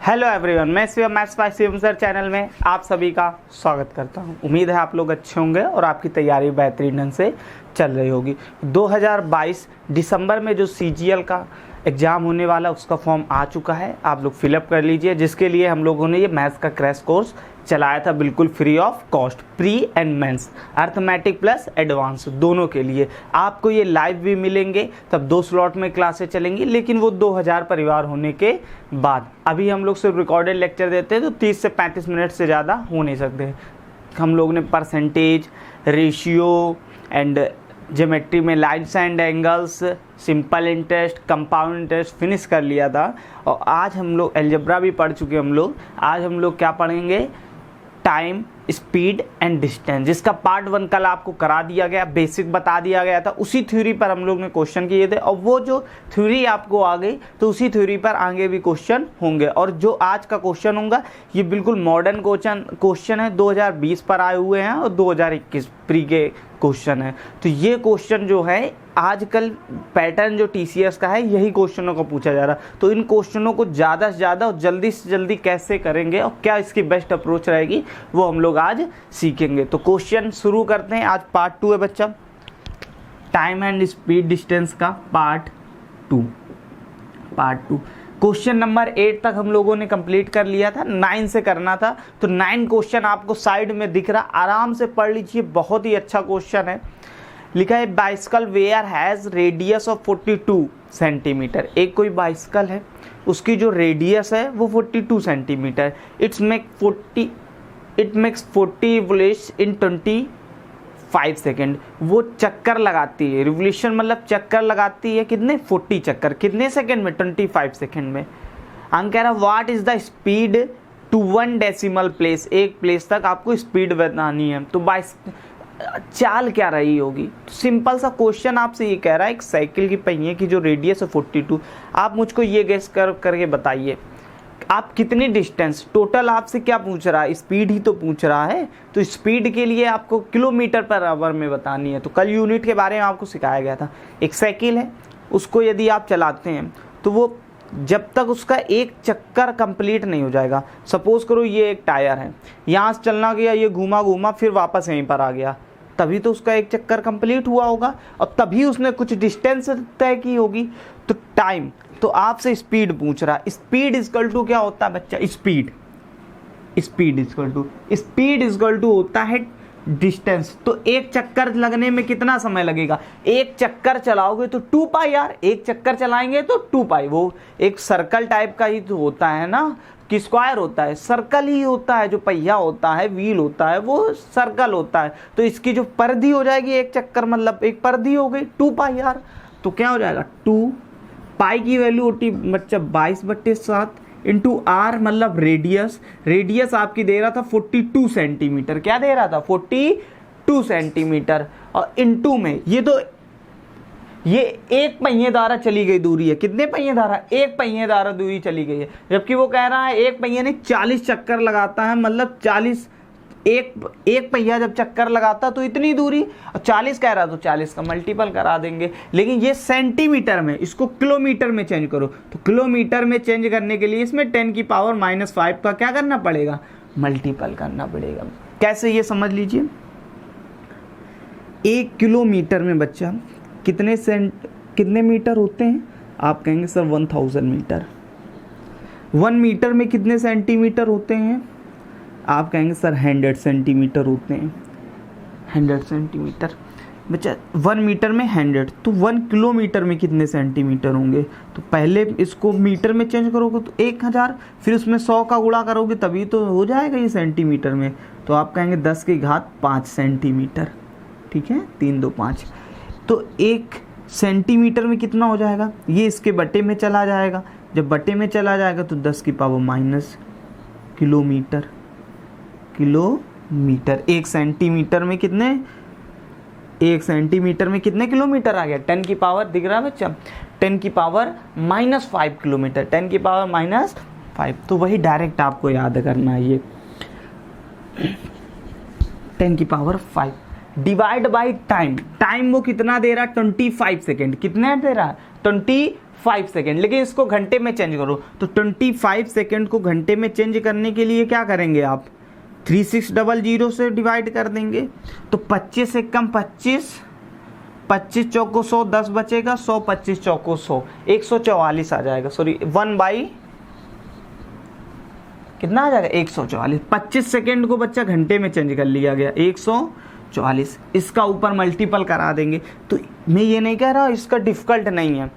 Hello everyone, मैं Shivam maths by Shivam sir channel में आप सभी का स्वागत करता हूं। उम्मीद है आप लोग अच्छे होंगे और आपकी तैयारी बेहतरीन ढंग से चल रही होगी। 2022 दिसंबर में जो सीजीएल का एग्ज़ाम होने वाला उसका फॉर्म आ चुका है, आप लोग फिलअप कर लीजिए, जिसके लिए हम लोगों ने ये मैथ्स का क्रैश कोर्स चलाया था बिल्कुल free of cost, pre and mains, arithmetic plus advance दोनों के लिए। आपको ये लाइव भी मिलेंगे, तब 2 स्लॉट में क्लासेस चलेंगी, लेकिन वो 2000 परिवार होने के बाद। अभी हम लोग सिर्फ रिकॉर्डेड लेक्चर देते हैं तो 30 से 35 मिनट से ज़्यादा हो नहीं सकते। हम लोग ने परसेंटेज, रेशियो एंड ज्योमेट्री में lines and angles, simple interest, compound interest finish कर लिया था। और आज हम लोग अलजेब्रा भी पढ़ चुके हम लोग। आज हम लोग क्या पढ़ेंगे? टाइम, स्पीड एंड डिस्टेंस, जिसका पार्ट 1 कल आपको करा दिया गया, बेसिक बता दिया गया था। उसी थ्योरी पर हम लोग ने क्वेश्चन किए थे और वो जो थ्योरी आपको आ गई तो उसी थ्योरी पर आगे भी क्वेश्चन होंगे। और जो आज का क्वेश्चन होगा ये बिल्कुल मॉडर्न क्वेश्चन है, 2020 पर आए हुए हैं और 2021 प्री के क्वेश्चन है। तो ये क्वेश्चन जो है आजकल पैटर्न जो टीसीएस का है यही क्वेश्चनों को पूछा जा रहा है। तो इन क्वेश्चनों को ज़्यादा से ज़्यादा और जल्दी से जल्दी कैसे करेंगे और क्या इसकी बेस्ट अप्रोच रहेगी वो हम लोग आज सीखेंगे। तो क्वेश्चन शुरू करते हैं। आज पार्ट 2 है बच्चा, टाइम एंड स्पीड डिस्टेंस का पार्ट 2। क्वेश्चन नंबर 8 तक हम लोगों ने कंप्लीट कर लिया था, 9 से करना था। तो 9 क्वेश्चन आपको साइड में दिख रहा, आराम से पढ़ लीजिए, बहुत ही अच्छा क्वेश्चन है। लिखा है bicycle where has radius of 42 centimetre. एक कोई बाइसिकल है, उसकी जो रेडियस है वो 42 centimetre. It makes 40 revolution in 25 second. वो चक्कर लगाती है, रिवोल्यूशन मतलब चक्कर लगाती है कितने? 40 चक्कर। कितने सेकेंड में? 25 सेकेंड में। हम कह रहा what is the speed to 1 decimal place. एक प्लेस तक आपको स्पीड बतानी है, तो चाल क्या रही होगी? सिंपल सा क्वेश्चन आपसे ये कह रहा है, एक साइकिल की पहिए की जो रेडियस है 42, आप मुझको ये गेस करके बताइए आप कितनी डिस्टेंस, टोटल आपसे क्या पूछ रहा है? स्पीड ही तो पूछ रहा है। तो स्पीड के लिए आपको किलोमीटर पर आवर में बतानी है। तो कल यूनिट के बारे में आपको सिखाया गया था। एक साइकिल है, उसको यदि आप चलाते हैं तो वो जब तक उसका एक चक्कर कंप्लीट नहीं हो जाएगा, सपोज करो ये एक टायर है, यहाँ से चलना गया, ये घूमा फिर वापस यहीं पर आ गया, तभी तो उसका एक चक्कर कंप्लीट हुआ होगा और तभी उसने कुछ डिस्टेंस तय की होगी। तो टाइम, तो आपसे स्पीड पूछ रहा है। स्पीड इक्वल टू क्या होता है बच्चा? स्पीड इक्वल टू होता है डिस्टेंस। तो एक चक्कर लगने में कितना समय लगेगा? एक चक्कर चलाओगे तो 2 पाई यार, एक चक्कर चलाएंगे तो 2 पाई। वो एक सर्कल टाइप का ही तो होता है ना, कि स्क्वायर होता है, सर्कल ही होता है। जो पहिया होता है, व्हील होता है, वो सर्कल होता है। तो इसकी जो परिधि हो जाएगी, एक चक्कर मतलब एक परिधि हो गई 2 पाई यार। तो क्या हो जाएगा? 2 पाई की वैल्यू होती बच्चा 22/7 इंटू आर मतलब रेडियस आपकी दे रहा था 42 सेंटीमीटर। क्या दे रहा था? 42 सेंटीमीटर। और इंटू में ये एक पहिए द्वारा चली गई दूरी है। कितने पहिए द्वारा? एक पहिए द्वारा दूरी चली गई है। जबकि वो कह रहा है एक पहिए ने 40 चक्कर लगाता है, मतलब 40, एक पहिया जब चक्कर लगाता तो इतनी दूरी, और 40 कह रहा तो 40 का मल्टीपल करा देंगे। लेकिन ये सेंटीमीटर में, इसको किलोमीटर में चेंज करो। तो किलोमीटर में चेंज करने के लिए इसमें 10⁻⁻5 का क्या करना पड़ेगा? मल्टीपल करना पड़ेगा। कैसे? ये समझ लीजिए, 1 किलोमीटर में बच्चा कितने मीटर होते हैं? आप कहेंगे सर 1000 मीटर। 1 मीटर में कितने सेंटीमीटर होते हैं? आप कहेंगे सर 100 सेंटीमीटर होते हैं। 100 सेंटीमीटर बच्चा, 1 मीटर में 100, तो 1 किलोमीटर में कितने सेंटीमीटर होंगे? तो पहले इसको मीटर में चेंज करोगे तो 1000, फिर उसमें 100 का गुणा करोगे तभी तो हो जाएगा ये सेंटीमीटर में। तो आप कहेंगे 10⁵5 सेंटीमीटर। ठीक है, 3 2 5। तो 1 सेंटीमीटर में कितना हो जाएगा? ये इसके बटे में चला जाएगा। जब बटे में चला जाएगा तो 10⁻⁻, किलोमीटर। 1 सेंटीमीटर में कितने? 1 सेंटीमीटर में कितने किलोमीटर आ गया? 10 की पावर दिख रहा है बच्चा? 10⁻⁻5 किलोमीटर। 10⁻⁻5, तो वही डायरेक्ट आपको याद करना है। ये 10⁻5 डिवाइड बाई टाइम। टाइम वो कितना दे रहा है? 25 सेकेंड। कितना दे रहा है? 25 5 सेकेंड, लेकिन इसको घंटे में चेंज करो तो 25 सेकेंड को घंटे में चेंज करने के लिए क्या करेंगे आप 3600 से डिवाइड कर देंगे। तो 25 से कम 25, 25 चौको 100, 10 बचेगा 100, 25 चौको 100, 144 आ जाएगा। सॉरी 1 बाई कितना आ जाएगा 144। 25 सेकेंड को बच्चा घंटे में चेंज कर लिया गया 144, इसका ऊपर मल्टीपल करा देंगे। तो मैं ये नहीं कह रहा इसका डिफ़िकल्ट नहीं है,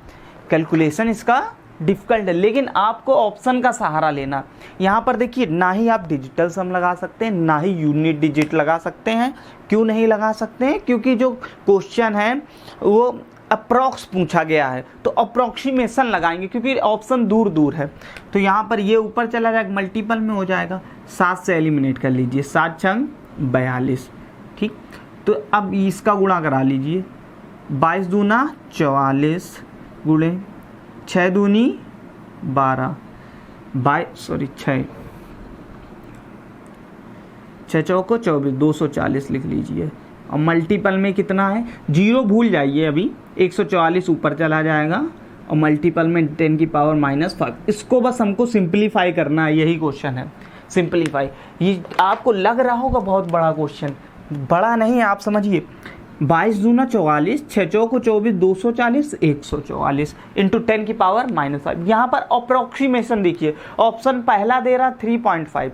कैलकुलेशन इसका डिफ़िकल्ट है, लेकिन आपको ऑप्शन का सहारा लेना। यहाँ पर देखिए ना ही आप डिजिटल सम लगा सकते हैं ना ही यूनिट डिजिट लगा सकते हैं। क्यों नहीं लगा सकते हैं? क्योंकि जो क्वेश्चन है वो अप्रॉक्स पूछा गया है, तो अप्रॉक्सीमेशन लगाएंगे क्योंकि ऑप्शन दूर दूर है। तो यहाँ पर ये ऊपर चला जाएगा, मल्टीपल में हो जाएगा। 7 से एलिमिनेट कर लीजिए, 7 छंग 42, ठीक। तो अब इसका गुणा करा लीजिए, 22 दूना 44 गुणे 6 दूनी 12, 6 चौको 24, 240 लिख लीजिए। और मल्टीपल में कितना है, जीरो भूल जाइए, अभी 144 ऊपर चला जाएगा और मल्टीपल में 10 की पावर -5। इसको बस हमको सिंप्लीफाई करना है, यही क्वेश्चन है, सिंप्लीफाई। ये आपको लग रहा होगा बहुत बड़ा क्वेश्चन, बड़ा नहीं है, आप समझिए। 22 दूना 44, 6 चौको 24, 240, 144 इंटू 10 की पावर -5। यहाँ पर अप्रोक्सीमेशन देखिए, ऑप्शन पहला दे रहा 3.5,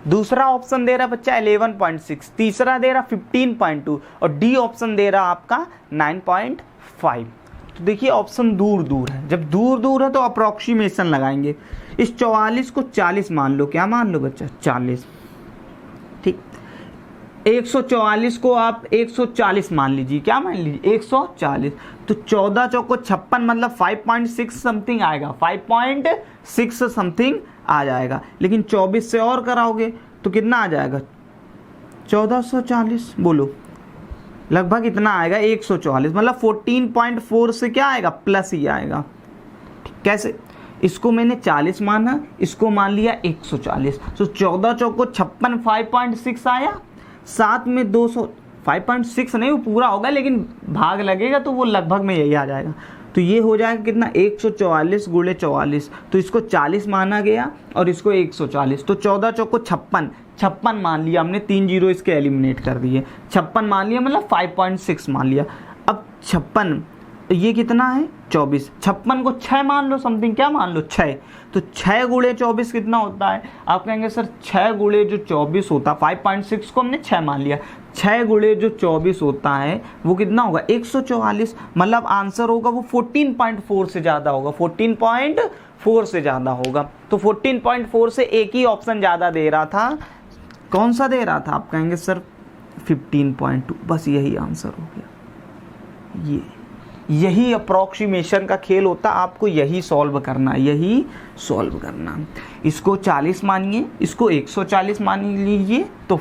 दूसरा ऑप्शन दे रहा बच्चा 11.6, तीसरा दे रहा 15.2 और डी ऑप्शन दे रहा आपका 9.5। तो देखिए ऑप्शन दूर दूर है, जब दूर दूर है तो अप्रोक्सीमेशन लगाएंगे। इस 44 को 40 मान लो, क्या मान लो बच्चा 40, ठीक। 144 को आप 140 मान लीजिए, क्या मान लीजिए 140। तो 14 चौको 56 मतलब 5.6 समथिंग आएगा, 5.6 समथिंग आ जाएगा। लेकिन 24 से और कराओगे तो कितना आ जाएगा 1440, बोलो लगभग इतना आएगा 144, मतलब 14.4 से क्या आएगा प्लस ही आएगा। कैसे, इसको मैंने 40 माना, इसको मान लिया 140, तो 14 चौको 56 5.6 आया, साथ में 200 5.6 नहीं वो पूरा होगा लेकिन भाग लगेगा तो वो लगभग में यही आ जाएगा। तो ये हो जाएगा कितना 144 गुणे 44, तो इसको 40 माना गया और इसको 140, तो 14 चौको 56 मान लिया हमने, 3 जीरो इसके एलिमिनेट कर दिए, 56 मान लिया मतलब 5.6 मान लिया। अब 56 ये कितना है 24, 56 को 6 मान लो समथिंग, क्या मान लो 6, तो 6 गुणे 24 कितना होता है? आप कहेंगे सर 6 गुणे जो 24 होता है, 5.6 को हमने 6 मान लिया, 6 गुणे जो 24 होता है वो कितना होगा 144, मतलब आंसर होगा वो 14.4 से ज़्यादा होगा, 14.4 से ज़्यादा होगा। तो 14.4 से एक ही ऑप्शन ज़्यादा दे रहा था, कौन सा दे रहा था? आप कहेंगे सर 15.2, बस यही आंसर हो गया। यही अप्रॉक्सीमेशन का खेल होता, आपको यही सॉल्व करना, यही सॉल्व करना। इसको 40 मानिए, इसको 140 मान लीजिए, तो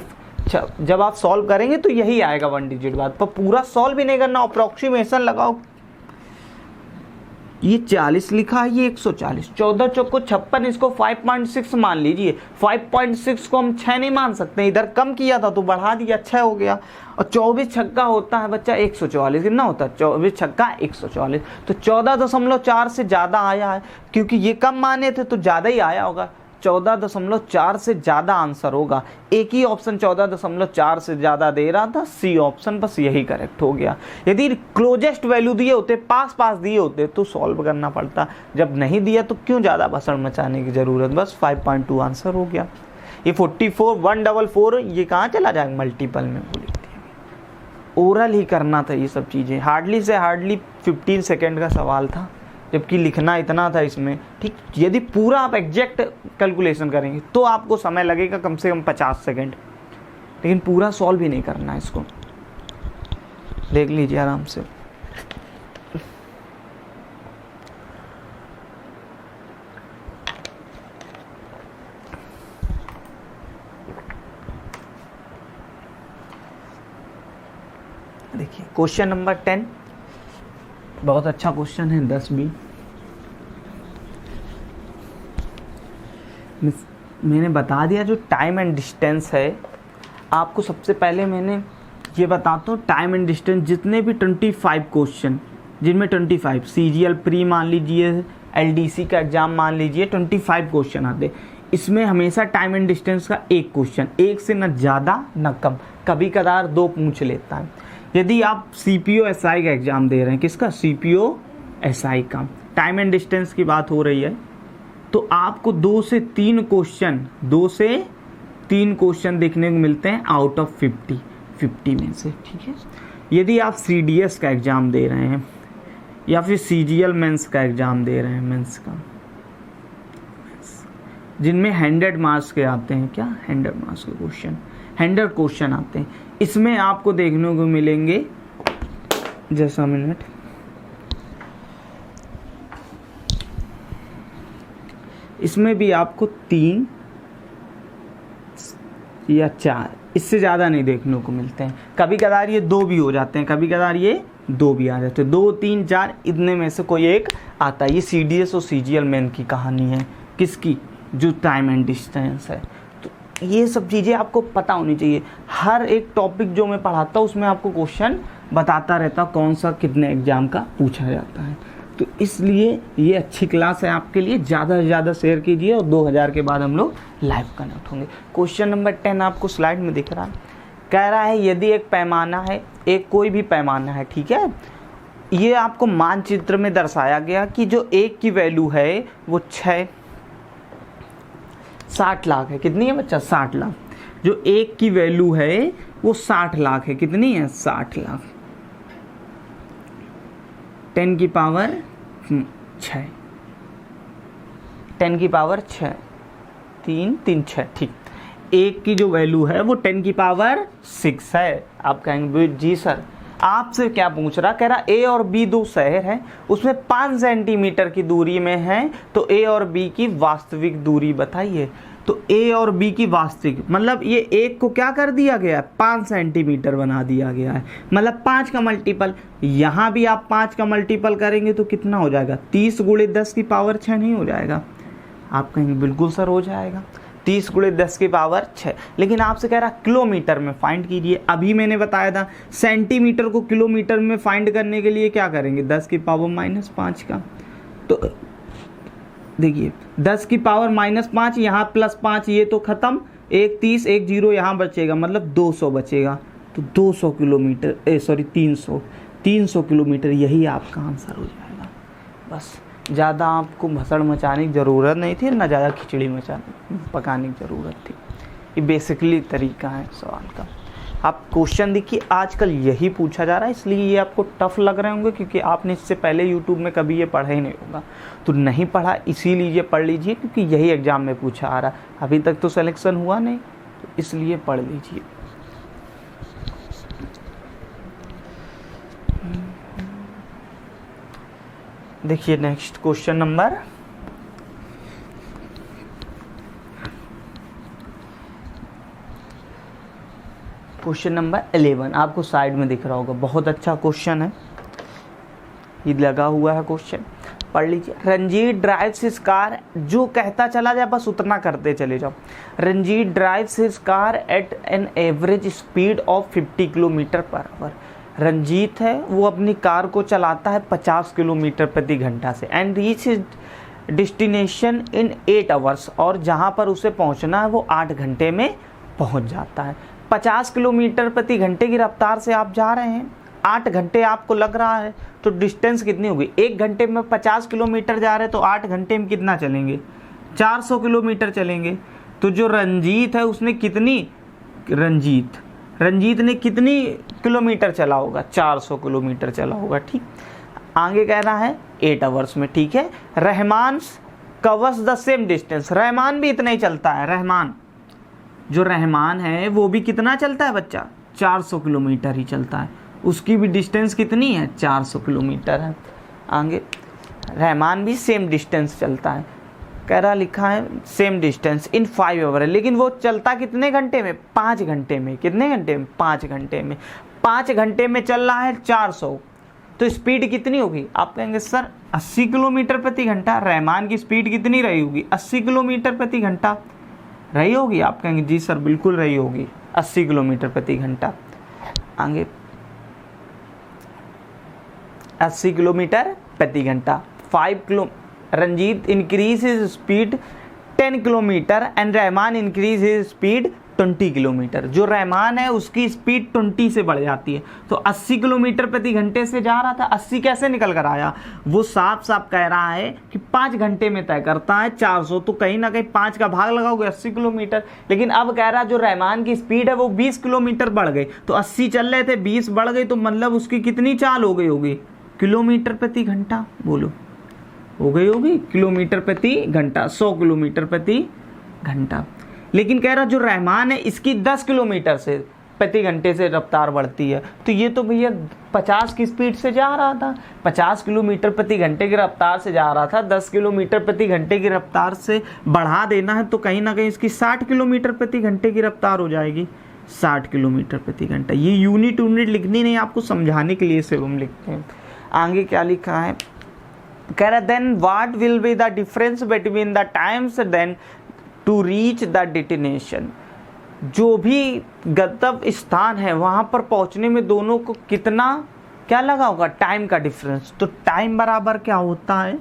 जब आप सॉल्व करेंगे तो यही आएगा 1 डिजिट बाद, पर पूरा सॉल्व भी नहीं करना, अप्रॉक्सीमेशन लगाओ। ये 40 लिखा है, ये 140, 14 चौको 56, इसको 5.6 मान लीजिए, 5.6 को हम 6 नहीं मान सकते, इधर कम किया था तो बढ़ा दिया 6 हो गया। और 24 छक्का होता है बच्चा 144, कितना होता है 24 छक्का 144, तो 14.4 से ज़्यादा आया है, क्योंकि ये कम माने थे तो ज़्यादा ही आया होगा, 14.4 से ज़्यादा आंसर होगा। एक ही ऑप्शन 14.4 से ज़्यादा दे रहा था, सी ऑप्शन, बस यही करेक्ट हो गया। यदि क्लोजेस्ट वैल्यू दिए होते, पास दिए होते तो सॉल्व करना पड़ता, जब नहीं दिया तो क्यों ज़्यादा भसड़ मचाने की ज़रूरत, बस 5.2 आंसर हो गया। ये 44 144 ये कहाँ चला जाएगा मल्टीपल में, बोली ओरल ही करना था ये सब चीज़ें, हार्डली से हार्डली 15 सेकेंड का सवाल था, जबकि लिखना इतना था इसमें, ठीक। यदि पूरा आप एग्जैक्ट कैलकुलेशन करेंगे तो आपको समय लगेगा कम से कम 50 सेकेंड, लेकिन पूरा सॉल्व ही नहीं करना है इसको, देख लीजिए आराम से। देखिए क्वेश्चन नंबर 10 बहुत अच्छा क्वेश्चन है, 10 भी मैंने बता दिया। जो टाइम एंड डिस्टेंस है, आपको सबसे पहले मैंने ये बताता हूँ, टाइम एंड डिस्टेंस जितने भी 25 क्वेश्चन जिनमें 25 CGL प्री मान लीजिए, LDC का एग्जाम मान लीजिए, 25 क्वेश्चन आते हैं। इसमें हमेशा टाइम एंड डिस्टेंस का एक क्वेश्चन, एक से न ज़्यादा न कम, कभी कदार 2 पूछ लेता है। यदि आप CPO SI का एग्जाम दे रहे हैं, किसका, CPO SI का, टाइम एंड डिस्टेंस की बात हो रही है, तो आपको 2 से 3 क्वेश्चन देखने को मिलते हैं आउट ऑफ 50 में से, ठीक है। यदि आप CDS का एग्जाम दे रहे हैं या फिर CGL मेंस का एग्जाम दे रहे हैं, मेंस का, जिनमें 100 मार्क्स के आते हैं, क्या 100 मार्क्स के क्वेश्चन, 100 क्वेश्चन आते हैं, इसमें आपको देखने को मिलेंगे, जैसा मिनट, इसमें भी आपको 3 या 4, इससे ज़्यादा नहीं देखने को मिलते हैं। कभी कदार ये 2 भी हो जाते हैं, कभी कदार ये 2 भी आ जाते हैं, 2, 3, 4 इतने में से कोई एक आता है। ये CDS और CGL मेन की कहानी है, किसकी, जो टाइम एंड डिस्टेंस है। तो ये सब चीज़ें आपको पता होनी चाहिए। हर एक टॉपिक जो मैं पढ़ाता हूँ उसमें आपको क्वेश्चन बताता रहता कौन सा कितने एग्जाम का पूछा जाता है। तो इसलिए ये अच्छी क्लास है आपके लिए, ज़्यादा से ज़्यादा शेयर कीजिए और 2000 के बाद हम लोग लाइव कनेक्ट होंगे। क्वेश्चन नंबर 10 आपको स्लाइड में दिख रहा है, कह रहा है यदि एक पैमाना है, एक कोई भी पैमाना है, ठीक है, ये आपको मानचित्र में दर्शाया गया कि जो एक की वैल्यू है वो 60 लाख है। कितनी है बच्चा, 60 लाख। जो एक की वैल्यू है वो 60 लाख है। कितनी है, 60 लाख। 10 की पावर 6, 10 की पावर 6, 3, 3, 6, ठीक। एक की जो वैल्यू है वो 10 की पावर 6 है। आप कहेंगे जी सर आपसे क्या पूछ रहा, कह रहा A और B 2 शहर हैं, उसमें 5 सेंटीमीटर की दूरी में हैं, तो A और B की वास्तविक दूरी बताइए। तो A और B की वास्तविक मतलब ये एक को क्या कर दिया गया है, 5 सेंटीमीटर बना दिया गया है, मतलब 5 का मल्टीपल। यहाँ भी आप 5 का मल्टीपल करेंगे तो कितना हो जाएगा, 30 गुणे 10 की पावर 6 नहीं हो जाएगा। आप कहेंगे बिल्कुल सर हो जाएगा, 30 गुणे 10 की पावर 6। लेकिन आपसे कह रहा किलोमीटर में फाइंड कीजिए। अभी मैंने बताया था सेंटीमीटर को किलोमीटर में फाइंड करने के लिए क्या करेंगे, 10 की पावर -5 का। तो देखिए 10 की पावर -5, यहाँ +5, ये तो खत्म, एक 30, एक 0 यहाँ बचेगा, मतलब 200 बचेगा। तो 200 किलोमीटर 300 किलोमीटर, यही आपका आंसर हो जाएगा। बस ज़्यादा आपको भसड़ मचाने की ज़रूरत नहीं थी, ना ज़्यादा खिचड़ी पकाने की ज़रूरत थी। ये बेसिकली तरीका है सवाल का। आप क्वेश्चन देखिए, आजकल यही पूछा जा रहा है, इसलिए ये आपको टफ लग रहे होंगे क्योंकि आपने इससे पहले यूट्यूब में कभी ये पढ़ा ही नहीं होगा। तो नहीं पढ़ा इसीलिए ये पढ़ लीजिए क्योंकि यही एग्ज़ाम में पूछा आ रहा है। अभी तक तो सिलेक्शन हुआ नहीं, तो इसलिए पढ़ लीजिए। देखिए next question number question number 11 आपको साइड में दिख रहा होगा, बहुत अच्छा क्वेश्चन है, ये लगा हुआ है क्वेश्चन, पढ़ लीजिए। रंजीत ड्राइव्स हिज कार, जो कहता चला जाए बस उतना करते चले जाओ। Ranjit drives his car at an average speed of 50 kilometre per hour. Ranjit है वो अपनी कार को चलाता है 50 किलोमीटर प्रति घंटा से, and reach his destination in 8 hours, और जहाँ पर उसे पहुँचना है वो 8 घंटे में पहुँच जाता है। 50 किलोमीटर प्रति घंटे की रफ्तार से आप जा रहे हैं, 8 घंटे आपको लग रहा है, तो डिस्टेंस कितनी होगी, 1 घंटे में 50 किलोमीटर जा रहे हैं तो 8 घंटे में कितना चलेंगे, 400 किलोमीटर चलेंगे। तो जो रंजीत है उसने कितनी, रंजीत ने कितनी किलोमीटर चला होगा, 400 किलोमीटर चला होगा, ठीक। आगे कह रहा है 8 आवर्स में, ठीक है। Rahman covers the same distance, Rahman भी इतना ही चलता है। रहमान जो रहमान है वो भी कितना चलता है बच्चा, 400 किलोमीटर ही चलता है, उसकी भी डिस्टेंस कितनी है, 400 किलोमीटर है। आगे रहमान भी सेम डिस्टेंस चलता है, कह रहा लिखा है सेम डिस्टेंस इन 5 आवर है, लेकिन वो चलता कितने घंटे में, 5 घंटे में। कितने घंटे में, 5 घंटे में। 5 घंटे में चल रहा है 400, तो स्पीड कितनी होगी, आप कहेंगे सर 80 किलोमीटर प्रति घंटा। रहमान की स्पीड कितनी रही होगी, 80 किलोमीटर प्रति घंटा रही होगी। आप कहेंगे जी सर बिल्कुल रही होगी, 80 किलोमीटर प्रति घंटा। आगे 80 किलोमीटर प्रति घंटा। 5 kilo Ranjit increase his speed 10 kilometre and Rahman increase his speed 20 kilometre. जो रहमान है उसकी स्पीड 20 से बढ़ जाती है, तो 80 किलोमीटर प्रति घंटे से जा रहा था, 80 कैसे निकल कर आया? वो साफ साफ कह रहा है कि 5 घंटे में तय करता है 400, तो कहीं ना कहीं 5 का भाग लगाओगे 80 किलोमीटर। लेकिन अब कह रहा जो रहमान की स्पीड है वो 20 किलोमीटर बढ़ गई, तो 80 चल रहे थे 20 बढ़ गई, तो मतलब उसकी कितनी चाल हो गई होगी? किलोमीटर प्रति घंटा। बोलो, हो गई होगी किलोमीटर प्रति घंटा, 100 किलोमीटर प्रति घंटा। लेकिन कह रहा जो रहमान है इसकी 10 किलोमीटर से प्रति घंटे से रफ्तार बढ़ती है, तो ये तो भैया 50 की स्पीड से जा रहा था, 50 किलोमीटर प्रति घंटे की रफ्तार से जा रहा था, 10 किलोमीटर प्रति घंटे की रफ्तार से बढ़ा देना है, तो कहीं ना कहीं इसकी 60 किलोमीटर प्रति घंटे की रफ्तार हो जाएगी, 60 किलोमीटर प्रति घंटा। ये यूनिट लिखनी नहीं, आपको समझाने के लिए सिर्फ हम लिखते हैं। आगे क्या लिखा है? कह रहा then what will be the difference between the times then to reach the destination. जो भी गंतव्य स्थान है वहां पर पहुंचने में दोनों को कितना क्या लगा होगा? टाइम का डिफरेंस। तो टाइम बराबर क्या होता है?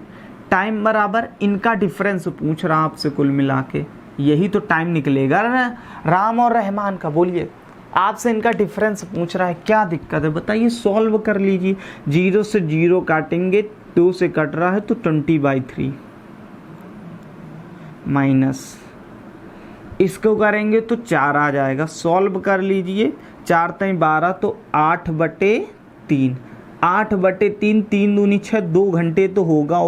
टाइम बराबर इनका डिफरेंस पूछ रहा आपसे, कुल मिला के यही तो टाइम निकलेगा ना राम और रहमान का। बोलिए, आपसे इनका डिफरेंस पूछ रहा है, क्या दिक्कत है बताइए? सॉल्व कर लीजिए। 0 से 0 काटेंगे, 2 से कट रहा है तो 20/3 माइनस इसको करेंगे तो 4 आ जाएगा। सॉल्व कर लीजिए, 4 3 12 तो 8/3, 8/3, 3 दूनी 6, 2 घंटे तो होगा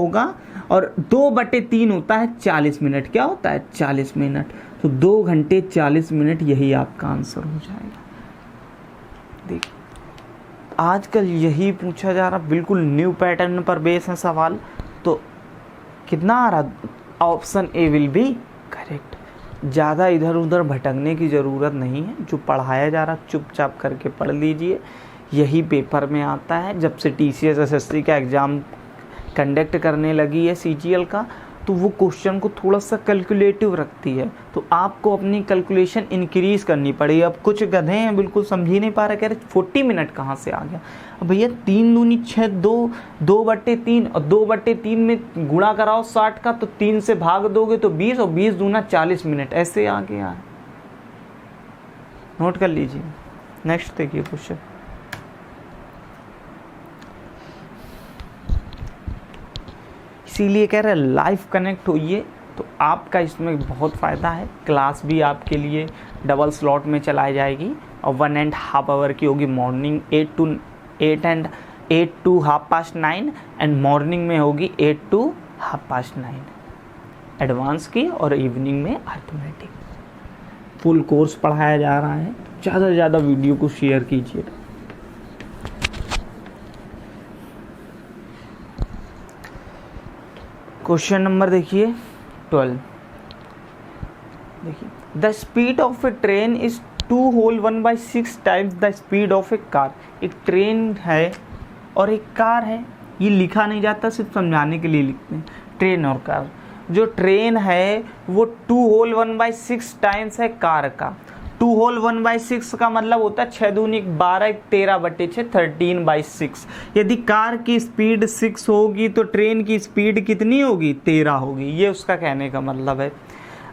और 2/3 होता है 40 मिनट। क्या होता है? 40 मिनट। तो 2 घंटे 40 मिनट, यही आपका आंसर हो जाएगा। देखिए आजकल यही पूछा जा रहा, बिल्कुल न्यू पैटर्न पर बेस है सवाल। तो कितना आ रहा? Option A will be correct. ज़्यादा इधर उधर भटकने की ज़रूरत नहीं है, जो पढ़ाया जा रहा चुपचाप करके पढ़ लीजिए। यही पेपर में आता है। जब से TCS SSC का एग्ज़ाम कंडक्ट करने लगी है CGL का, तो वो क्वेश्चन को थोड़ा सा कैलकुलेटिव रखती है, तो आपको अपनी कैलकुलेशन इंक्रीज़ करनी पड़ेगी। अब कुछ गधे हैं बिल्कुल समझ ही नहीं पा रहे, कह रहे 40 मिनट कहाँ से आ गया? अब भैया 3 दूनी 6, 2/3 और 2/3 में गुणा कराओ 60 का, तो 3 से भाग दोगे तो 20 और 20 दूना 40 मिनट, ऐसे आ गया। नोट कर लीजिए। नेक्स्ट देखिए क्वेश्चन। इसीलिए कह रहे हैं लाइव कनेक्ट होइए, तो आपका इसमें बहुत फ़ायदा है। क्लास भी आपके लिए डबल स्लॉट में चलाई जाएगी और 1.5 आवर की होगी। मॉर्निंग 8 to 9:30 एंड मॉर्निंग में होगी 8 to 9:30 एडवांस की, और इवनिंग में अर्थमेटिक। फुल कोर्स पढ़ाया जा रहा है। ज़्यादा से ज़्यादा वीडियो को शेयर कीजिए। क्वेश्चन नंबर देखिए 12। देखिए, the speed of A train is 2/1/6 times the speed of a car. एक ट्रेन है और एक कार है, ये लिखा नहीं जाता, सिर्फ समझाने के लिए लिखते हैं। ट्रेन और कार, जो ट्रेन है वो 2/1/6 टाइम्स है कार का। 2/1/6 का मतलब होता है 6 दूनी 12, 13/6, 13/6। यदि कार की स्पीड 6 होगी तो ट्रेन की स्पीड कितनी होगी? 13 होगी। ये उसका कहने का मतलब है।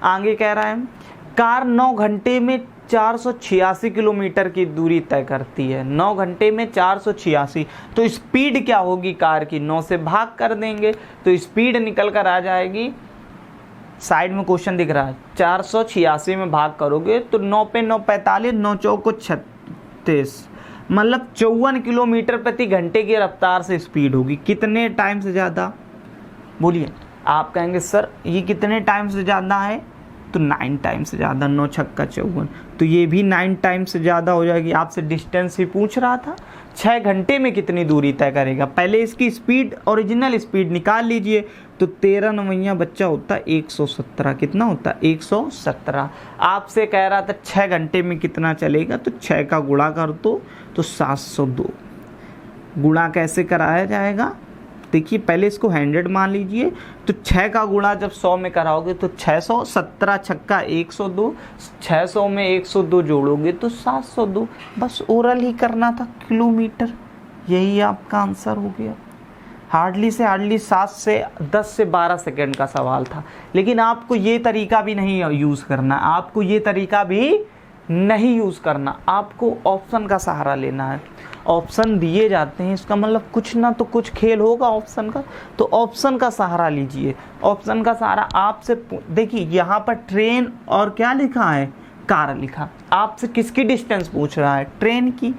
आगे कह रहा है कार 9 घंटे में 486 किलोमीटर की दूरी तय करती है। 9 घंटे में 486, तो स्पीड क्या होगी कार की? 9 से भाग कर देंगे तो स्पीड निकल कर आ जाएगी। साइड में क्वेश्चन दिख रहा है, 486 में भाग करोगे तो 9 पे 9 45, 9 चौको 36, मतलब 54 किलोमीटर प्रति घंटे की रफ्तार से स्पीड होगी। कितने टाइम से ज़्यादा? बोलिए। आप कहेंगे सर ये कितने टाइम से ज़्यादा है? तो 9 टाइम से ज़्यादा। 9 छक्का 54, तो ये भी 9 टाइम से ज़्यादा हो जाएगी। आपसे डिस्टेंस ही पूछ रहा था। 6 घंटे में कितनी दूरी तय करेगा? पहले इसकी स्पीड, ओरिजिनल स्पीड निकाल लीजिए। तो 13 9 बच्चा होता है 117। कितना होता है? 117। आपसे कह रहा था 6 घंटे में कितना चलेगा, तो 6 का गुणा कर दो तो 702। गुणा कैसे कराया जाएगा? देखिए पहले इसको 100 मान लीजिए, तो 6 का गुणा जब 100 में कराओगे तो 600, 17 छक्का 102, 600 में 102 जोड़ोगे तो 702। बस ओरल ही करना था किलोमीटर, यही आपका आंसर हो गया। हार्डली से हार्डली 7 से 10 से 12 सेकेंड का सवाल था। लेकिन आपको ये तरीका भी नहीं यूज़ करना, आपको ये तरीका भी नहीं यूज़ करना, आपको ऑप्शन का सहारा लेना है। ऑप्शन दिए जाते हैं, इसका मतलब कुछ ना तो कुछ खेल होगा ऑप्शन का, तो ऑप्शन का सहारा लीजिए। ऑप्शन का सहारा आपसे देखिए, यहाँ पर ट्रेन और क्या लिखा है, कार लिखा। आपसे किसकी डिस्टेंस पूछ रहा है, ट्रेन की।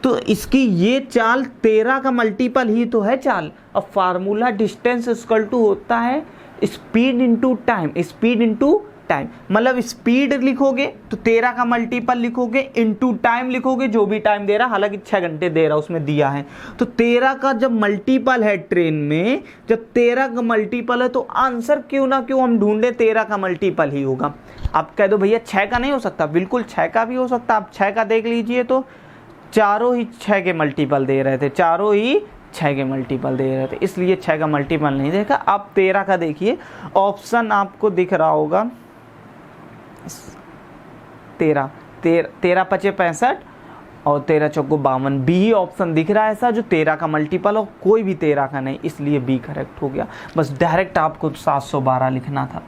तो इसकी ये चाल 13 का मल्टीपल ही तो है चाल। अब फार्मूला डिस्टेंस इक्वल टू होता है speed into time, speed into time. मतलब स्पीड लिखोगे तो 13 का मल्टीपल लिखोगे, इनटू टाइम लिखोगे, जो भी टाइम दे रहा, हालांकि 6 घंटे दे रहा उसमें दिया है। तो 13 का जब मल्टीपल है ट्रेन में, जब 13 का मल्टीपल है तो आंसर क्यों ना क्यों हम ढूंढे 13 का मल्टीपल ही होगा। आप कह दो भैया 6 का नहीं हो सकता, बिल्कुल 6 का भी हो सकता। आप 6 का देख लीजिए तो चारों ही 6 के मल्टीपल दे रहे थे, चारों ही 6 के मल्टीपल दे रहे थे, इसलिए 6 का मल्टीपल नहीं देखा। आप 13 का देखिए, ऑप्शन आपको दिख रहा होगा 13 पचे 65 और 13 चौको 52, बी ही ऑप्शन दिख रहा है ऐसा जो 13 का मल्टीपल हो, कोई भी 13 का नहीं, इसलिए बी करेक्ट हो गया। बस डायरेक्ट आपको 712 लिखना था।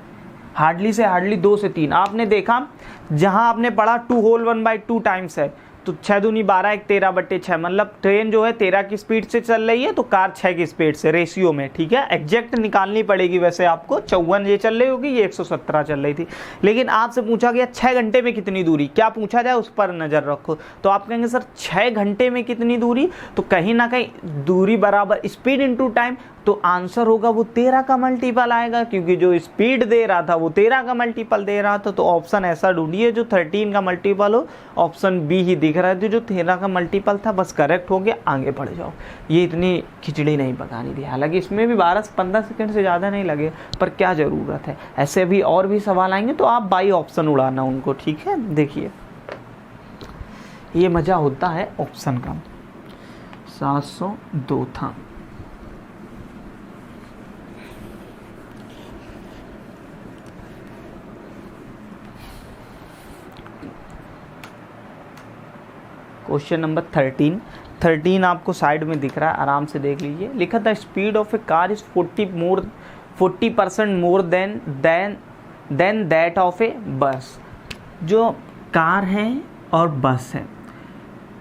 हार्डली से हार्डली 2 से 3 आपने देखा, जहां आपने पढ़ा 2 होल 1/2 टाइम्स है, तो 6 दूनी 12, 1 13/6, मतलब ट्रेन जो है 13 की स्पीड से चल रही है तो कार 6 की स्पीड से, रेशियो में, ठीक है। एग्जैक्ट निकालनी पड़ेगी वैसे आपको, 54 ये चल रही होगी, ये 117 चल रही थी। लेकिन आपसे पूछा गया 6 घंटे में कितनी दूरी, क्या पूछा जाए उस पर नजर रखो। तो आप कहेंगे सर 6 घंटे में कितनी दूरी, तो कहीं ना कहीं दूरी बराबर स्पीड इनटू टाइम, तो आंसर होगा वो 13 का मल्टीपल आएगा, क्योंकि जो स्पीड दे रहा था वो 13 का मल्टीपल दे रहा था। तो ऑप्शन ऐसा ढूंढिए जो 13 का मल्टीपल हो। ऑप्शन बी ही दिख रहा है जो 13 का मल्टीपल था, बस करेक्ट हो गया, आगे बढ़ जाओ। ये इतनी खिचड़ी नहीं पकानी थी, हालांकि इसमें भी 12 से 15 सेकंड से ज़्यादा नहीं लगे, पर क्या ज़रूरत है। ऐसे भी और भी सवाल आएंगे तो आप बाई ऑप्शन उड़ाना उनको, ठीक है। देखिए ये मज़ा होता है ऑप्शन का। 702 था। क्वेश्चन नंबर 13 आपको साइड में दिख रहा है, आराम से देख लीजिए। लिखा था speed of a car is 40% more than that of a bus. जो कार है और बस है,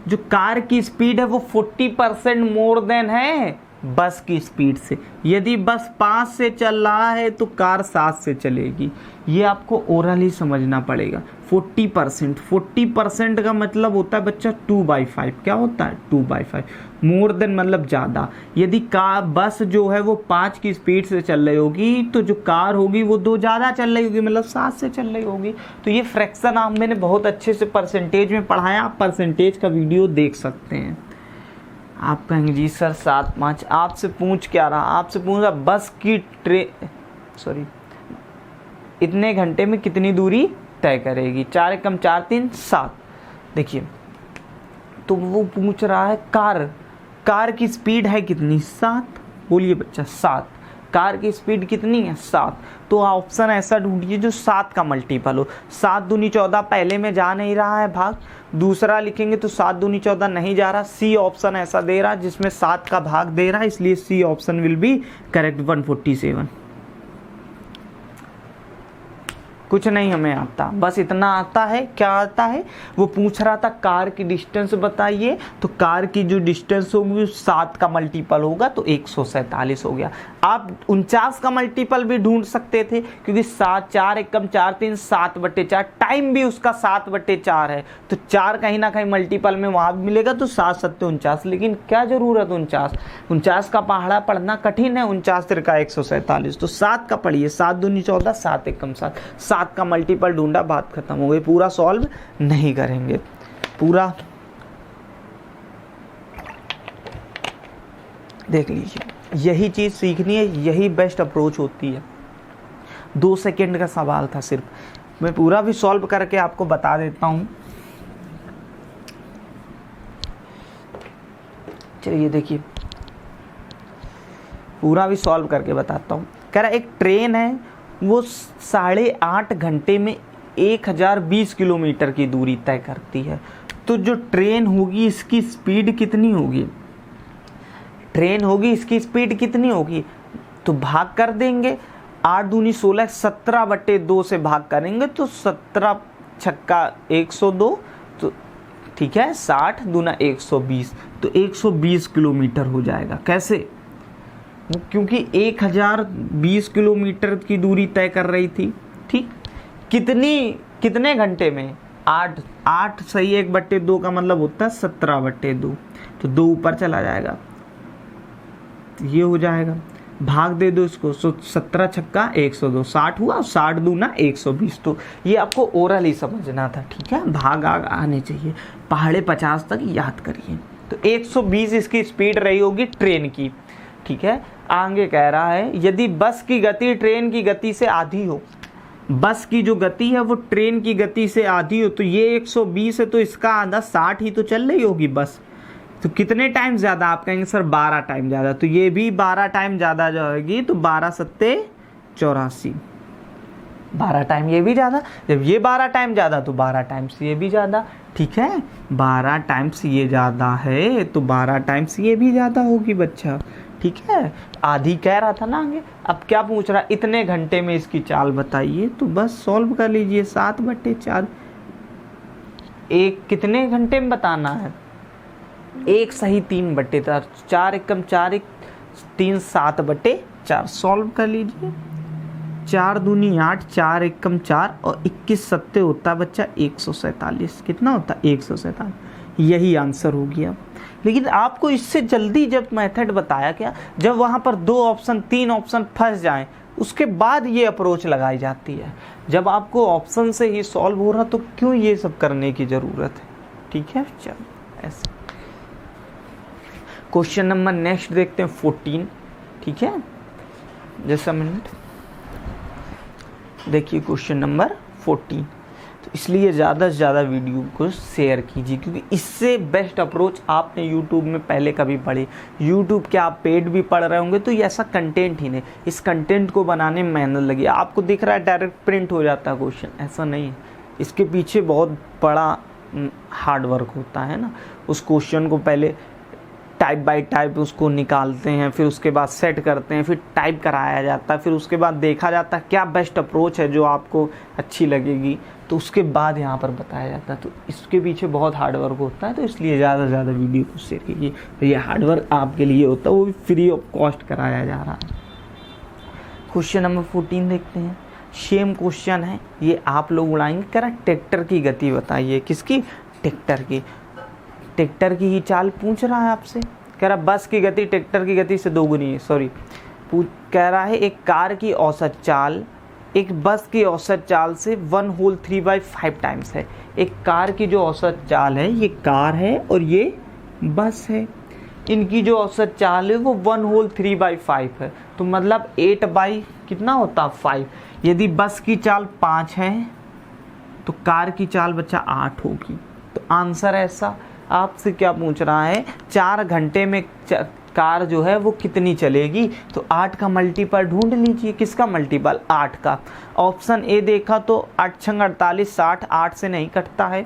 जो कार की स्पीड है वो 40% मोर देन है बस की स्पीड से। यदि बस 5 से चल रहा है तो कार 7 से चलेगी। ये आपको ओरली समझना पड़ेगा। 40% का मतलब होता है बच्चा 2/5। क्या होता है 2/5? मोर देन मतलब ज़्यादा। यदि कार बस जो है वो 5 की स्पीड से चल रही होगी तो जो कार होगी वो 2 ज़्यादा चल रही होगी, मतलब 7 से चल रही होगी। तो ये फ्रैक्शन आप मैंने बहुत अच्छे से परसेंटेज में पढ़ाया, आप परसेंटेज का वीडियो देख सकते हैं। आप कहेंगे जी सर 7-5, आपसे पूछ क्या रहा, आपसे पूछ रहा बस की इतने घंटे में कितनी दूरी तय करेगी। 4 एकम 4 3 7। देखिए तो वो पूछ रहा है कार की स्पीड है कितनी, 7। बोलिए बच्चा 7। कार की स्पीड कितनी है, 7। तो ऑप्शन ऐसा ढूंढिए जो 7 का मल्टीपल हो। 7 दूनी 14 पहले में जा नहीं रहा है भाग, दूसरा लिखेंगे तो 7 दूनी 14 नहीं जा रहा। सी ऑप्शन ऐसा दे रहा है जिसमें 7 का भाग दे रहा है, इसलिए C option will be correct. 147। कुछ नहीं हमें आता, बस इतना आता है। क्या आता है, वो पूछ रहा था कार की डिस्टेंस बताइए, तो कार की जो डिस्टेंस होगी 7 का मल्टीपल होगा तो 147 हो गया। आप 49 का मल्टीपल भी ढूंढ सकते थे, क्योंकि 7 4 एकम 4 3 7/4, टाइम भी उसका 7/4 है, तो 4 कहीं ना कहीं मल्टीपल में वहां भी मिलेगा, तो 7 7 49। लेकिन क्या जरूरत 49 का पहाड़ा पढ़ना कठिन है। 49 तिरका 147, तो 7 का पढ़िए। 7 दूनी 14, 7 एकम 7, 7 का मल्टीपल ढूंढा, बात खत्म हो गई। पूरा सॉल्व नहीं करेंगे, पूरा देख लीजिए। यही चीज सीखनी है, यही बेस्ट अप्रोच होती है। 2 सेकेंड का सवाल था सिर्फ, मैं पूरा भी सॉल्व करके आपको बता देता हूं। चलिए देखिए, पूरा भी सॉल्व करके बताता हूं। कह रहा एक ट्रेन है, वो 8.5 घंटे में 1020 किलोमीटर की दूरी तय करती है। तो जो ट्रेन होगी इसकी स्पीड कितनी होगी, ट्रेन होगी इसकी स्पीड कितनी होगी, तो भाग कर देंगे 8 दूनी 16, 17/2 से भाग करेंगे तो 17 छक्का 102, तो ठीक है 60 दूना 120, तो 120 किलोमीटर हो जाएगा। कैसे, क्योंकि 1020 किलोमीटर की दूरी तय कर रही थी। ठीक, कितने घंटे में, 8 सही 1/2 का मतलब होता है 17/2, तो 2 ऊपर चला जाएगा, ये हो जाएगा। भाग दे दो इसको, 17 छक्का 102, 60 हुआ, 60 दूना 120। तो ये आपको ओरल ही समझना था, ठीक है, भाग आने चाहिए, पहाड़े 50 तक याद करिए। तो 120 इसकी स्पीड रही होगी ट्रेन की, ठीक है। आगे कह रहा है यदि बस की गति ट्रेन की गति से आधी हो, बस की जो गति है वो ट्रेन की गति से आधी हो, तो ये 120 है तो इसका आधा 60 ही तो चल रही होगी बस। तो कितने टाइम ज़्यादा, आप कहेंगे सर 12 टाइम ज़्यादा, तो ये भी 12 टाइम ज़्यादा जाएगी, तो 12 सत्ते 84, 12 टाइम ये भी ज़्यादा, जब ये 12 टाइम ज़्यादा तो 12 टाइम्स ये भी ज़्यादा, ठीक है। 12 टाइम्स ये ज़्यादा है तो 12 टाइम्स ये भी ज़्यादा होगी बच्चा, ठीक है। आधी कह रहा था ना आगे। अब क्या पूछ रहा है, इतने घंटे में इसकी चाल बताइए, तो बस सॉल्व कर लीजिए, 7/4। एक कितने घंटे में बताना है, एक सही 3/4, 4 एकम 4 1 3 7/4, सॉल्व कर लीजिए। 4 दूनी 8, 4 एकम 4 और 21 सत्ते होता है बच्चा 147, कितना होता है 147, यही आंसर हो गया। लेकिन आपको इससे जल्दी जब मेथड बताया गया, जब वहाँ पर 2 ऑप्शन 3 ऑप्शन फंस जाएं, उसके बाद ये अप्रोच लगाई जाती है। जब आपको ऑप्शन से ही सॉल्व हो रहा तो क्यों ये सब करने की ज़रूरत है, ठीक है। चलो ऐसे क्वेश्चन नंबर नेक्स्ट देखते हैं 14, ठीक है। जैसा मिनट देखिए क्वेश्चन नंबर 14, तो इसलिए ज़्यादा से ज़्यादा वीडियो को शेयर कीजिए, क्योंकि इससे बेस्ट अप्रोच आपने YouTube में पहले कभी पढ़ी। YouTube के आप पेड भी पढ़ रहे होंगे तो ये ऐसा कंटेंट ही नहीं, इस कंटेंट को बनाने में मेहनत लगी। आपको दिख रहा है डायरेक्ट प्रिंट हो जाता है क्वेश्चन, ऐसा नहीं है, इसके पीछे बहुत बड़ा हार्ड वर्क होता है ना। उस क्वेश्चन को पहले टाइप बाय टाइप उसको निकालते हैं, फिर उसके बाद सेट करते हैं, फिर टाइप कराया जाता है, फिर उसके बाद देखा जाता है क्या बेस्ट अप्रोच है जो आपको अच्छी लगेगी, तो उसके बाद यहाँ पर बताया जाता है। तो इसके पीछे बहुत हार्ड वर्क होता है, तो इसलिए ज़्यादा से ज़्यादा वीडियो को शेयर कीजिए। तो ये हार्ड वर्क आपके लिए होता है, वो भी फ्री ऑफ कॉस्ट कराया जा रहा है। क्वेश्चन नंबर 14 देखते हैं, सेम क्वेश्चन है, ये आप लोग उड़ाएंगे। कह रहा ट्रैक्टर की गति बताइए, किसकी, ट्रैक्टर की। ट्रैक्टर की ही चाल पूछ रहा है आपसे। कह रहा बस की गति ट्रैक्टर की गति से 2 गुनी है, सॉरी कह रहा है एक कार की औसत चाल एक बस की औसत चाल से 1/3/5 टाइम्स है। एक कार की जो औसत चाल है, ये कार है और ये बस है, इनकी जो औसत चाल है वो 1/3/5 है, तो मतलब 8 कितना होता 5। यदि बस की चाल 5 है तो कार की चाल बच्चा 8 होगी। तो आंसर ऐसा आपसे क्या पूछ रहा है, 4 घंटे में कार जो है वो कितनी चलेगी, तो 8 का मल्टीपल ढूंढ लीजिए। किसका मल्टीपल, 8 का। ऑप्शन ए देखा तो 8 छंग 48, 60 8 से नहीं कटता है,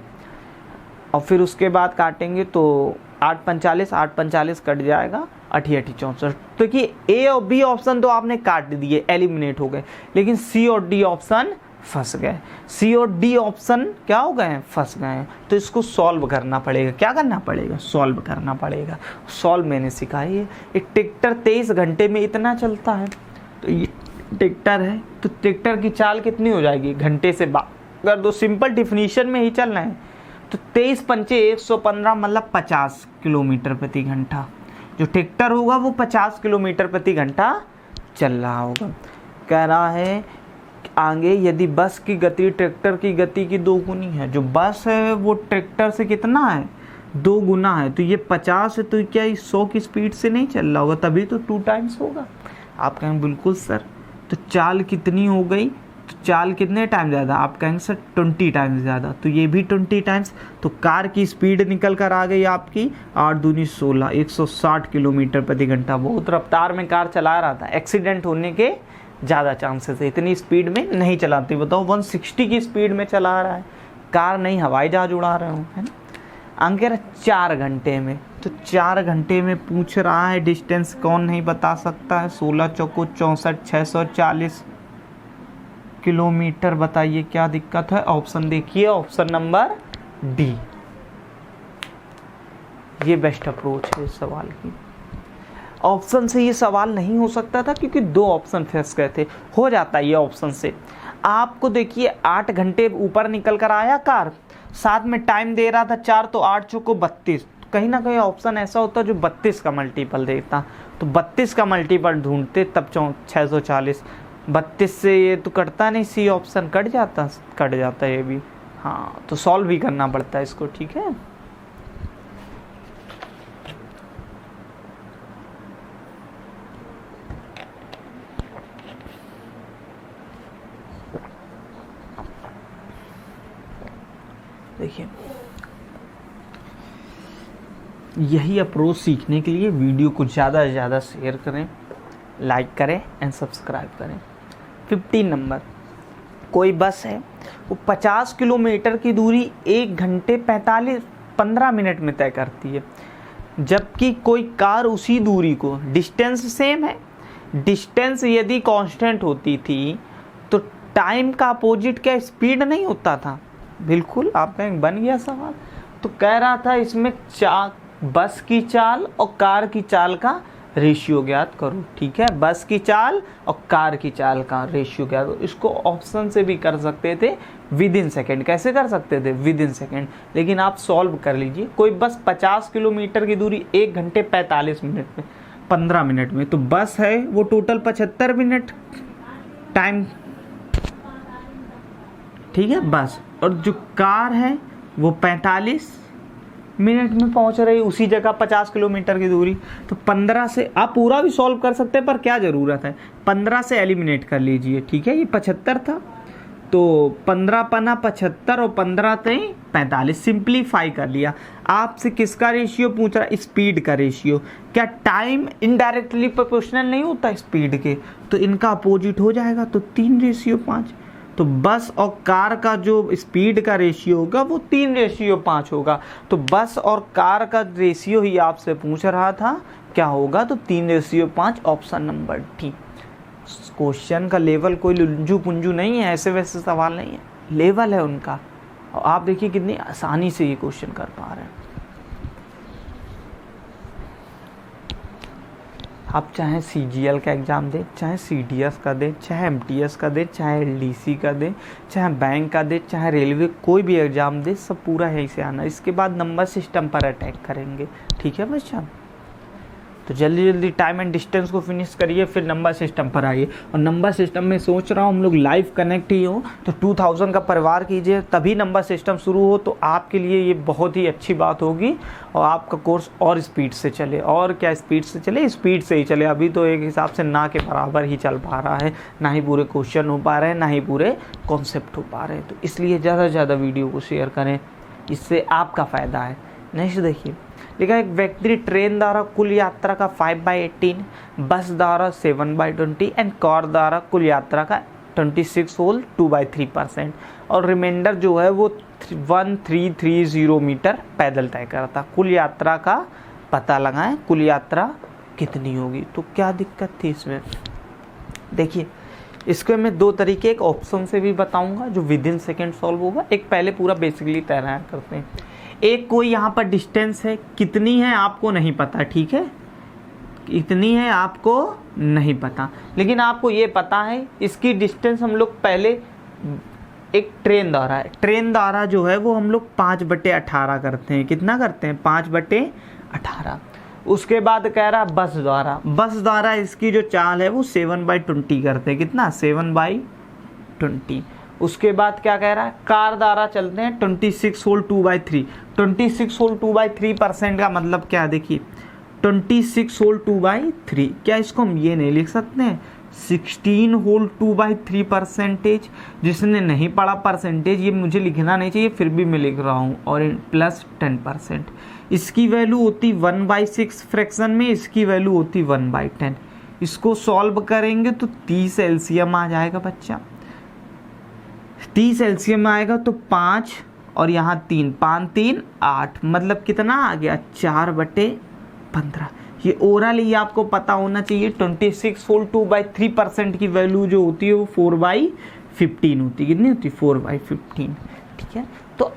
और फिर उसके बाद काटेंगे तो 8 45, 8 45 कट जाएगा, 8 64। तो कि ए और बी ऑप्शन तो आपने काट दिए, एलिमिनेट हो गए, लेकिन सी और डी ऑप्शन फंस गए। सी और डी ऑप्शन क्या हो गए, फंस गए हैं। तो इसको सॉल्व करना पड़ेगा। क्या करना पड़ेगा, सॉल्व करना पड़ेगा। सॉल्व मैंने सिखाई है। एक ट्रैक्टर 23 घंटे में इतना चलता है, तो ये ट्रैक्टर है, तो ट्रैक्टर की चाल कितनी हो जाएगी, घंटे से अगर दो सिंपल डिफिनीशन में ही चलना है तो 23 पंचे 115 मतलब 50 किलोमीटर प्रति घंटा। जो ट्रैक्टर होगा वो 50 किलोमीटर प्रति घंटा चल रहा होगा। कह रहा है आगे, यदि बस की गति ट्रैक्टर की गति की 2 गुनी है, जो बस है वो ट्रैक्टर से कितना है, 2 गुना है, तो ये 50 है, तो क्या 100 की स्पीड से नहीं चल रहा होगा, तभी तो 2 टाइम्स होगा। आप कहेंगे बिल्कुल सर, तो चाल कितनी हो गई, तो चाल कितने टाइम ज़्यादा, आप कहेंगे सर 20 टाइम्स ज़्यादा, तो ये भी 20 टाइम्स। तो कार की स्पीड निकल कर आ गई आपकी 8 दूनी 16, 160 किलोमीटर प्रति घंटा। बहुत रफ्तार में कार चला रहा था, एक्सीडेंट होने के ज़्यादा चांसेस है, इतनी स्पीड में नहीं चलाती। बताओ 160 की स्पीड में चला रहा है, कार नहीं हवाई जहाज उड़ा रहे हो, है ना। अंक 4 घंटे में, तो 4 घंटे में पूछ रहा है, डिस्टेंस कौन नहीं बता सकता है। 16 चौको 64, 640 किलोमीटर। बताइए क्या दिक्कत है। ऑप्शन देखिए, ऑप्शन नंबर डी, ये बेस्ट अप्रोच है इस सवाल की। ऑप्शन से ये सवाल नहीं हो सकता था क्योंकि 2 ऑप्शन फंस गए थे। हो जाता है ये ऑप्शन से। आपको देखिए 8 घंटे ऊपर निकल कर आया कार, साथ में टाइम दे रहा था 4, तो 8 चौको 32। कहीं ना कहीं ऑप्शन ऐसा होता जो 32 का मल्टीपल देता, तो 32 का मल्टीपल ढूंढते तब 640। 32 से ये तो कटता नहीं, सी ऑप्शन कट जाता ये भी। हाँ, तो सॉल्व भी करना पड़ता है इसको, ठीक है। देखिए, यही अप्रोच सीखने के लिए वीडियो को ज़्यादा से ज़्यादा शेयर करें, लाइक करें एंड सब्सक्राइब करें। 15 नंबर, कोई बस है वो 50 किलोमीटर की दूरी 1 घंटे 15 मिनट में तय करती है, जबकि कोई कार उसी दूरी को, डिस्टेंस सेम है, डिस्टेंस यदि कांस्टेंट होती थी तो टाइम का अपोजिट क्या स्पीड नहीं होता था। बिल्कुल, आपने बन गया सवाल। तो कह रहा था इसमें बस की चाल और कार की चाल का रेशियो ज्ञात करो, ठीक है। बस की चाल और कार की चाल का रेशियो ज्ञात करो। इसको ऑप्शन से भी कर सकते थे विद इन सेकेंड। कैसे कर सकते थे? With in second. लेकिन आप सॉल्व कर लीजिए। कोई बस 50 किलोमीटर की दूरी 1 घंटे 45 मिनट में 15 मिनट में, तो बस है वो टोटल 75 मिनट टाइम, ठीक है बस। और जो कार है वो 45 मिनट में पहुंच रही है उसी जगह 50 किलोमीटर की दूरी। तो 15 से आप पूरा भी सॉल्व कर सकते हैं, पर क्या ज़रूरत है, 15 से एलिमिनेट कर लीजिए, ठीक है। ये 75 था तो 15 पना 75 और 15 थे 45, सिंप्लीफाई कर लिया। आपसे किसका रेशियो पूछ रहा है? स्पीड का रेशियो। क्या टाइम इनडायरेक्टली प्रोपोर्शनल नहीं होता स्पीड के? तो इनका अपोजिट हो जाएगा, तो 3:5। तो बस और कार का जो स्पीड का रेशियो होगा वो 3:5 होगा। तो बस और कार का रेशियो ही आपसे पूछ रहा था, क्या होगा? तो 3:5, ऑप्शन नंबर डी। क्वेश्चन का लेवल कोई लुंजू पुंजू नहीं है, ऐसे वैसे सवाल नहीं है, लेवल है उनका। और आप देखिए कितनी आसानी से ये क्वेश्चन कर पा रहे हैं। आप चाहे CGL का एग्ज़ाम दें, चाहे CDS का दें, चाहे MTS का दें, चाहे LDC का दें, चाहे बैंक का दें, चाहे रेलवे, कोई भी एग्ज़ाम दें, सब पूरा यहीं से आना। इसके बाद नंबर सिस्टम पर अटैक करेंगे, ठीक है बच्चा। तो जल्दी जल्दी टाइम एंड डिस्टेंस को फिनिश करिए, फिर नंबर सिस्टम पर आइए। और नंबर सिस्टम में सोच रहा हूँ हम लोग लाइव कनेक्ट ही हो, तो 2000 का परिवार कीजिए, तभी नंबर सिस्टम शुरू हो। तो आपके लिए ये बहुत ही अच्छी बात होगी और आपका कोर्स और स्पीड से चले। और क्या स्पीड से चले? स्पीड से ही चले। अभी तो एक हिसाब से ना के बराबर ही चल पा रहा है, ना ही पूरे क्वेश्चन हो पा रहे हैं, ना ही पूरे कॉन्सेप्ट हो पा रहे हैं। तो इसलिए ज़्यादा से ज़्यादा वीडियो को शेयर करें, इससे आपका फ़ायदा है। नेक्स्ट देखिए, लिखा एक व्यक्ति ट्रेन द्वारा कुल यात्रा का 5/18, बस द्वारा 7/20 एंड कार द्वारा कुल यात्रा का 26 होल 2/3% और रिमाइंडर जो है वो 1330 मीटर पैदल तय करता। कुल यात्रा का पता लगाएं, कुल यात्रा कितनी होगी। तो क्या दिक्कत थी इसमें? देखिए, इसको मैं 2 तरीके, एक ऑप्शन से भी बताऊंगा जो विद इन सेकेंड सॉल्व होगा, एक पहले पूरा बेसिकली तैयार करते हैं। एक कोई यहाँ पर डिस्टेंस है, कितनी है आपको नहीं पता, ठीक है, इतनी है आपको नहीं पता, लेकिन आपको ये पता है इसकी डिस्टेंस हम लोग पहले एक ट्रेन द्वारा है, ट्रेन द्वारा जो है वो हम लोग 5/18 करते हैं। कितना करते हैं? 5/18। उसके बाद कह रहा बस द्वारा इसकी जो चाल है वो 7/20 करते हैं। कितना? 7/20। उसके बाद क्या कह रहा है? कार द्वारा चलते हैं 26 होल 2/3। 26 होल 2/3% का मतलब क्या? देखिए 26 होल 2/3, क्या इसको हम ये नहीं लिख सकते हैं 16 होल 2/3%? जिसने नहीं पढ़ा परसेंटेज, ये मुझे लिखना नहीं चाहिए, फिर भी मैं लिख रहा हूँ, और प्लस 10%। इसकी वैल्यू होती 1/6 फ्रैक्शन में, इसकी वैल्यू होती 1/10। इसको सॉल्व करेंगे तो 30 एलसीएम आ जाएगा बच्चा। 30 एलसीएम आएगा तो 5 और यहाँ 3, 5 3 8, मतलब कितना आ गया 4/15। ये ओरली आपको पता होना चाहिए। 26 फोल्ड 2/3% की वैल्यू जो होती है वो 4/15 होती है। कितनी होती है 4/15। ठीक है, तो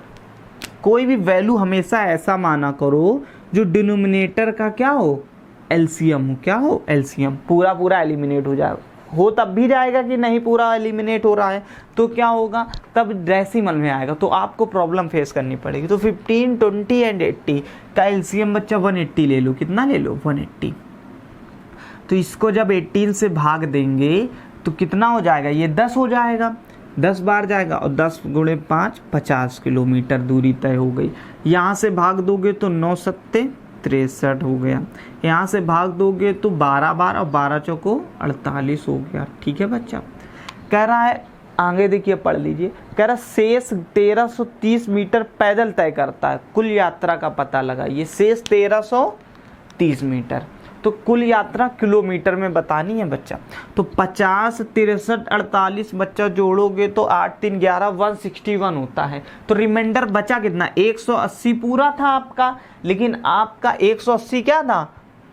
कोई भी वैल्यू हमेशा ऐसा माना करो जो डिनोमिनेटर का क्या हो, एलसीएम हो। क्या हो, एलसीएम। पूरा पूरा एलिमिनेट हो जाए, हो तब भी जाएगा कि नहीं पूरा एलिमिनेट हो रहा है, तो क्या होगा, तब डेसिमल में आएगा, तो आपको प्रॉब्लम फेस करनी पड़ेगी। तो 15, 20 एंड 80 का एलसीएम बच्चा 180 ले लो। कितना ले लो, 180। तो इसको जब 18 से भाग देंगे तो कितना हो जाएगा, ये 10 हो जाएगा, 10 बार जाएगा, और 10 गुणे 5 50 किलोमीटर दूरी तय हो गई। यहाँ से भाग दोगे तो 9 7 63 हो गया। यहाँ से भाग दोगे तो 12 बार, और 12 चौको 48 हो गया। ठीक है बच्चा, कह रहा है आगे देखिए, पढ़ लीजिए। कह रहा शेष 1330 मीटर पैदल तय करता है, कुल यात्रा का पता लगाइए। शेष 1330 मीटर, तो कुल यात्रा किलोमीटर में बतानी है बच्चा। तो 50 63 48 बच्चा जोड़ोगे तो 8 3 11 161 होता है। तो रिमाइंडर बचा कितना, 180 पूरा था आपका, लेकिन आपका 180 क्या था,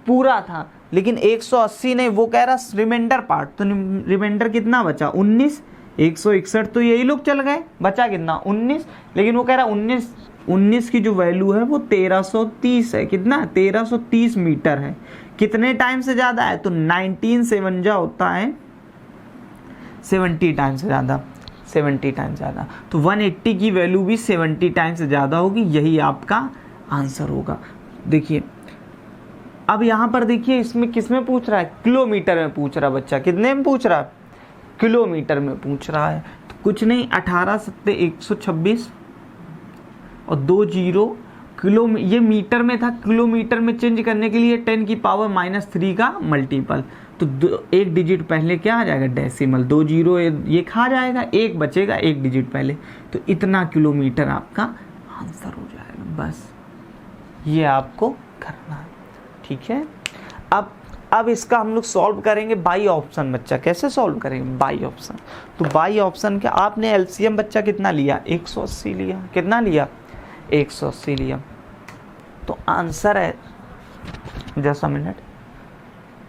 पूरा था, लेकिन 180 नहीं, वो कह रहा रिमाइंडर पार्ट। तो रिमाइंडर कितना बचा, 19। 161 तो यही लोग चल गए, बचा कितना 19, लेकिन वो कह रहा 19 की जो वैल्यू है वो 1330 है। कितना, 1330 मीटर है। कितने टाइम से ज़्यादा है, तो 19 होता है 70 टाइम से ज़्यादा, 70 टाइम ज़्यादा। तो 180 की वैल्यू भी 70 टाइम से ज़्यादा होगी, यही आपका आंसर होगा। देखिए अब यहाँ पर देखिए, इसमें किस में पूछ रहा है, किलोमीटर में पूछ रहा है बच्चा। कितने में पूछ रहा है, किलोमीटर में पूछ रहा है। तो कुछ नहीं, 18 7 126 और 2 0 किलो, ये मीटर में था, किलोमीटर में चेंज करने के लिए 10 की पावर -3 का मल्टीपल। तो एक डिजिट पहले क्या आ जाएगा, डेसिमल। 2 0 ये खा जाएगा, एक बचेगा, एक डिजिट पहले, तो इतना किलोमीटर आपका आंसर हो जाएगा। बस ये आपको करना है। ठीक है, अब इसका हम लोग सॉल्व करेंगे बाई ऑप्शन। बच्चा कैसे सॉल्व करेंगे, बाई ऑप्शन। तो बाई ऑप्शन क्या, आपने एलसीएम बच्चा कितना लिया, 180 लिया। कितना लिया, 180 लिया। तो आंसर है, जैसा मिनट,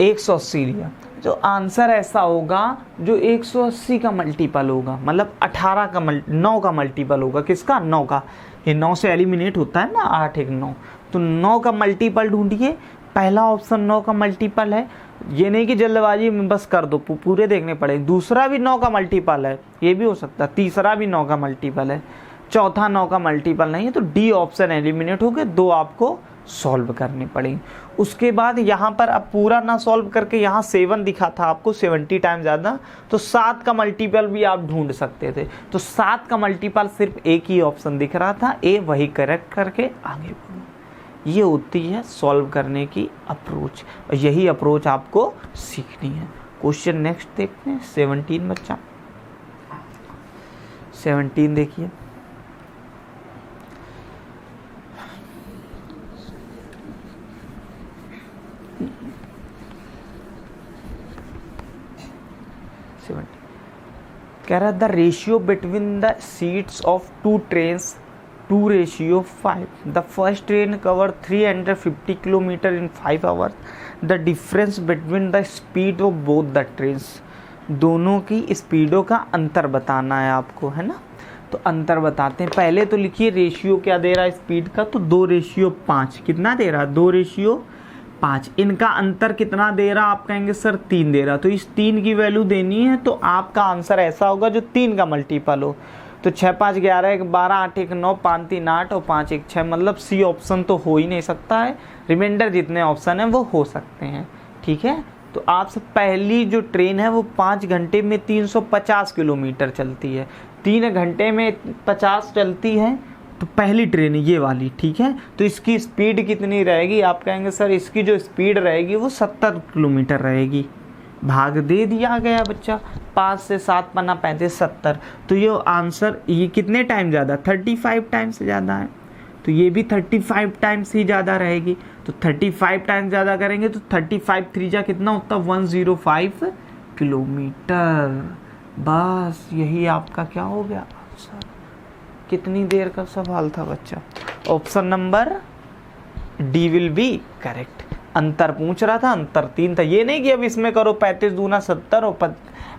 180 लिया। जो आंसर ऐसा होगा जो 180 का मल्टीपल होगा, मतलब 18 का 9 का मल्टीपल होगा। किसका, 9 का। ये 9 से एलिमिनेट होता है ना, 8 1 9, तो 9 का मल्टीपल ढूंढिए। पहला ऑप्शन 9 का मल्टीपल है, ये नहीं कि जल्दबाजी में बस कर दो, पूरे देखने पड़ेंगे। दूसरा भी 9 का मल्टीपल है, ये भी हो सकता है। तीसरा भी 9 का मल्टीपल है, चौथा 9 का मल्टीपल नहीं है। तो डी ऑप्शन एलिमिनेट हो गए, 2 आपको सॉल्व करने पड़ेंगे। उसके बाद यहाँ पर अब पूरा ना सॉल्व करके यहाँ 7 दिखा था आपको, 70 टाइम ज़्यादा, तो 7 का मल्टीपल भी आप ढूंढ सकते थे। तो 7 का मल्टीपल सिर्फ एक ही ऑप्शन दिख रहा था, ए, वही करेक्ट करके आगे बढ़ो। ये होती है सॉल्व करने की अप्रोच, और यही अप्रोच आपको सीखनी है। क्वेश्चन नेक्स्ट देखते हैं, 17 बच्चा, 17 देखिए। कह रहा the ratio between the seats of 2 trains 2:5. The first train covered 350 kilometre in 5 hours. The difference between the speed of both the trains. दोनों की स्पीडों का अंतर बताना है आपको, है ना। तो अंतर बताते हैं। पहले तो लिखिए रेशियो क्या दे रहा है स्पीड का, तो 2:5। कितना दे रहा है, 2:5। इनका अंतर कितना दे रहा, आप कहेंगे सर 3 दे रहा। तो इस 3 की वैल्यू देनी है, तो आपका आंसर ऐसा होगा जो 3 का मल्टीपल हो। तो 6 5 11 1 12 8 1 9 5 3 8 और 5 1 6, मतलब सी ऑप्शन तो हो ही नहीं सकता है। रिमाइंडर जितने ऑप्शन हैं वो हो सकते हैं। ठीक है, तो आपसे पहली जो ट्रेन है वो 5 घंटे में 350 किलोमीटर चलती है, 3 घंटे में 50 चलती है। तो पहली ट्रेन ये वाली, ठीक है। तो इसकी स्पीड कितनी रहेगी, आप कहेंगे सर इसकी जो स्पीड रहेगी वो 70 किलोमीटर रहेगी। भाग दे दिया गया बच्चा, 5 से 7 पन्ना 35 70। तो ये आंसर, ये कितने टाइम ज़्यादा, 35 टाइम से ज़्यादा है। तो ये भी 35 टाइम्स ही ज़्यादा रहेगी। तो 35 टाइम्स ज़्यादा करेंगे तो 35 3 जा कितना होता, 105 किलोमीटर। बस यही आपका क्या हो गया आंसर। कितनी देर का सवाल था बच्चा? Option number D will be correct. अंतर पूछ रहा था, अंतर 3 था। ये नहीं कि अब इसमें करो 35 दूना 70 और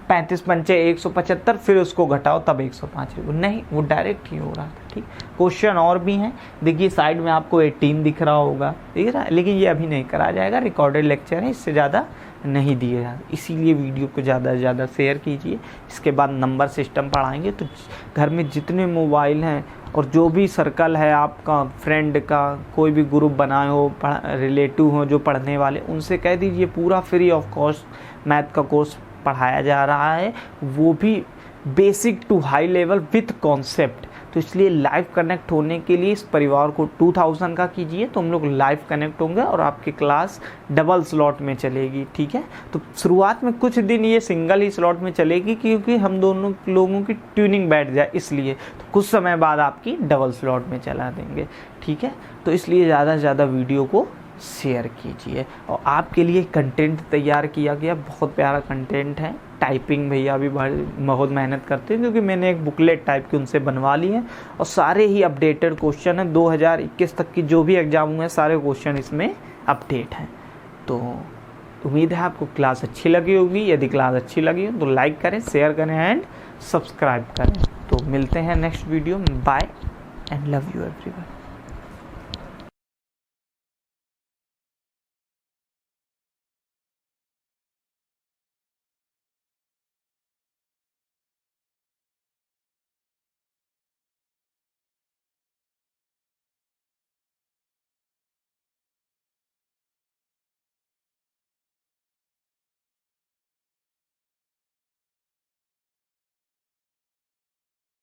35 पंचे 175 फिर उसको घटाओ तब 105, नहीं, वो डायरेक्ट ही हो रहा था। ठीक, क्वेश्चन और भी हैं, देखिए साइड में आपको 18 दिख रहा होगा, दिख रहा है, लेकिन ये अभी नहीं करा जाएगा, रिकॉर्डेड लेक्चर है, इससे ज़्यादा नहीं दिए जाते। इसीलिए वीडियो को ज़्यादा से ज़्यादा शेयर कीजिए। इसके बाद नंबर सिस्टम पढ़ाएंगे, तो घर में जितने मोबाइल हैं और जो भी सर्कल है आपका, फ्रेंड का कोई भी ग्रुप बनाए हो, रिलेटिव हो जो पढ़ने वाले, उनसे कह दीजिए पूरा फ्री ऑफ कॉस्ट मैथ का कोर्स पढ़ाया जा रहा है, वो भी basic to high level with concept. तो इसलिए लाइव कनेक्ट होने के लिए इस परिवार को 2000 का कीजिए, तो हम लोग लाइव कनेक्ट होंगे और आपकी क्लास डबल स्लॉट में चलेगी। ठीक है, तो शुरुआत में कुछ दिन ये सिंगल ही स्लॉट में चलेगी, क्योंकि हम दोनों लोगों की ट्यूनिंग बैठ जाए, इसलिए तो कुछ समय बाद आपकी डबल स्लॉट में चला देंगे। ठीक है, तो इसलिए ज़्यादा से ज़्यादा वीडियो को शेयर कीजिए। और आपके लिए कंटेंट तैयार किया गया, बहुत प्यारा कंटेंट है। टाइपिंग भैया भी बहुत मेहनत करते हैं, क्योंकि मैंने एक बुकलेट टाइप की उनसे बनवा ली है और सारे ही अपडेटेड क्वेश्चन हैं। 2021 तक की जो भी एग्जाम हुए हैं सारे क्वेश्चन इसमें अपडेट हैं। तो उम्मीद है आपको क्लास अच्छी लगी होगी। यदि क्लास अच्छी लगी हो तो लाइक करें, शेयर करें एंड सब्सक्राइब करें। तो मिलते हैं नेक्स्ट वीडियो में। Bye and love you everyone.